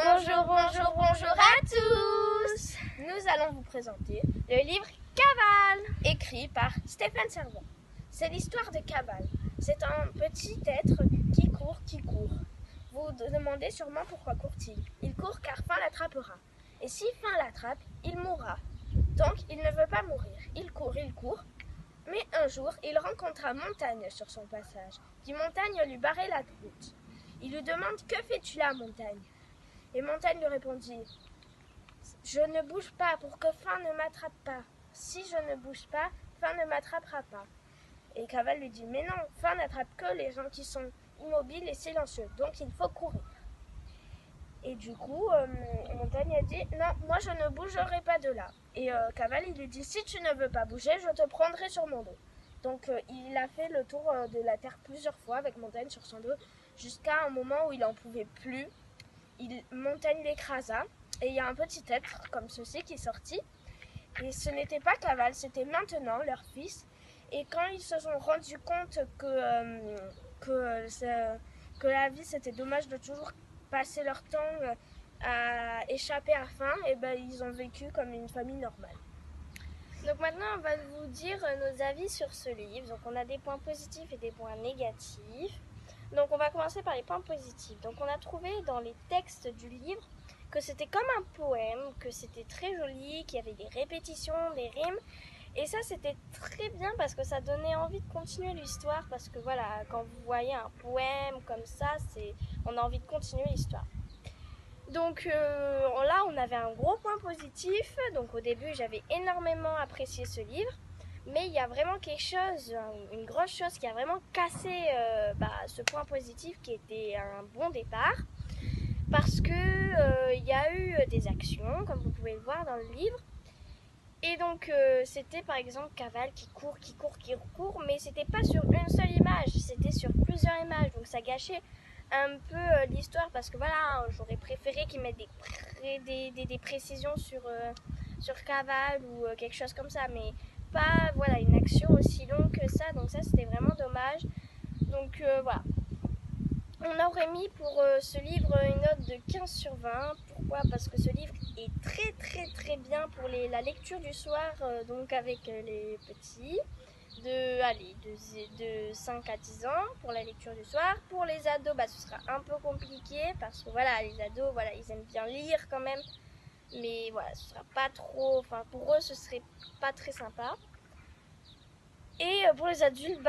Bonjour, bonjour, bonjour à tous. Nous allons vous présenter le livre Cavale, écrit par Stéphane Servant. C'est l'histoire de Cavale. C'est un petit être qui court. Vous demandez sûrement pourquoi court-il. Il court car faim l'attrapera. Et si faim l'attrape, il mourra. Donc il ne veut pas mourir. Il court. Mais un jour, il rencontra Montagne sur son passage. Puis Montagne lui barrait la route. Il lui demande « Que fais-tu là, Montagne ?» Et Montagne lui répondit « Je ne bouge pas pour que faim ne m'attrape pas. Si je ne bouge pas, faim ne m'attrapera pas. » Et Cavale lui dit « Mais non, faim n'attrape que les gens qui sont immobiles et silencieux, donc il faut courir. » Et du coup, Montagne a dit « Non, moi je ne bougerai pas de là. » Et Cavale, il lui dit « Si tu ne veux pas bouger, je te prendrai sur mon dos. » Donc il a fait le tour de la terre plusieurs fois avec Montagne sur son dos, jusqu'à un moment où il n'en pouvait plus. Montagne l'écrasa, et il y a un petit être comme ceci qui est sorti. Et ce n'était pas Cavale, c'était maintenant leur fils. Et quand ils se sont rendus compte que la vie c'était dommage de toujours passer leur temps à échapper à faim, et ben ils ont vécu comme une famille normale. Donc maintenant on va vous dire nos avis sur ce livre. Donc on a des points positifs et des points négatifs. Donc on va commencer par les points positifs. Donc on a trouvé dans les textes du livre que c'était comme un poème, que c'était très joli, qu'il y avait des répétitions, des rimes. Et ça c'était très bien parce que ça donnait envie de continuer l'histoire. Parce que voilà, quand vous voyez un poème comme ça, on a envie de continuer l'histoire. Donc là on avait un gros point positif. Donc au début j'avais énormément apprécié ce livre. Mais il y a vraiment quelque chose, une grosse chose qui a vraiment cassé ce point positif qui était un bon départ. Parce que y a eu des actions, comme vous pouvez le voir dans le livre. Et donc c'était par exemple Cavale qui court, mais c'était pas sur une seule image, c'était sur plusieurs images. Donc ça gâchait un peu l'histoire parce que voilà, j'aurais préféré qu'ils mettent des précisions sur Cavale ou quelque chose comme ça. Mais pas voilà, une action aussi longue que ça, donc ça c'était vraiment dommage. Donc voilà. On aurait mis pour ce livre une note de 15 sur 20. Pourquoi? Parce que ce livre est très bien pour la lecture du soir, donc avec les petits de 5 à 10 ans pour la lecture du soir. Pour les ados, ce sera un peu compliqué parce que voilà, les ados, voilà, ils aiment bien lire quand même. Mais voilà, ce sera pas trop, enfin pour eux ce serait pas très sympa. Et pour les adultes,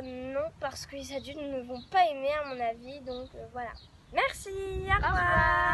non, parce que les adultes ne vont pas aimer à mon avis, donc voilà. Merci, au revoir.